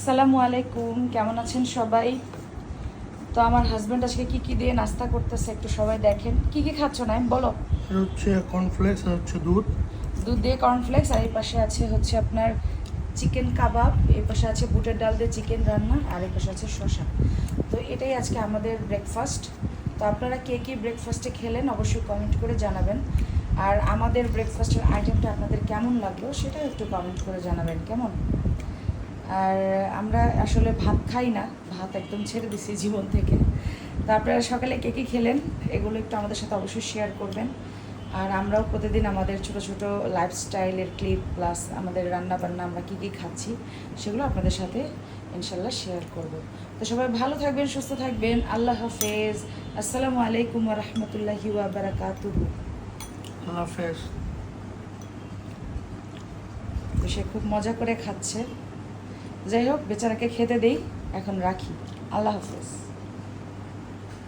আসসালামু আলাইকুম, কেমন আছেন সবাই? তো আমার হাজব্যান্ড আজকে কি দিয়ে নাস্তা করতেছে একটু সবাই দেখেন। কি খাচ্ছ না বলো? এটা হচ্ছে কর্নফ্লেক্স আর হচ্ছে দুধ। দুধ দিয়ে কর্নফ্লেক্স, আর এই পাশে আছে হচ্ছে আপনার চিকেন কাবাব, এই পাশে আছে বুটের ডাল দিয়ে চিকেন রান্না, আর এই পাশে আছে শসা। তো এটাই আজকে আমাদের ব্রেকফাস্ট। তো আপনারা কে ব্রেকফাস্টে খেলেন অবশ্যই কমেন্ট করে জানাবেন। আর আমাদের ব্রেকফাস্টের আইটেমটা আপনাদের কেমন লাগলো সেটাও একটু কমেন্ট করে জানাবেন, কেমন? আর আমরা আসলে ভাত খাই না, ভাত একদম ছেড়ে দিছি জীবন থেকে। তো আপনারা সকালে কে খেলেন এগুলো একটু আমাদের সাথে অবশ্যই শেয়ার করবেন। আর আমরাও প্রতিদিন আমাদের ছোট ছোট লাইফস্টাইলের ক্লিপ প্লাস আমাদের রান্না বান্না আমরা কী খাচ্ছি সেগুলো আপনাদের সাথে ইনশাল্লাহ শেয়ার করব। তো সবাই ভালো থাকবেন, সুস্থ থাকবেন। আল্লাহ হাফেজ। আসসালামু আলাইকুম রহমতুল্লাহি ওয়া বারাকাতুহু। আল্লাহ হাফেজ। তো সে খুব মজা করে খাচ্ছে। যাই হোক, বেচারাকে খেতে দেই, এখন রাখি। আল্লাহ হাফেজ।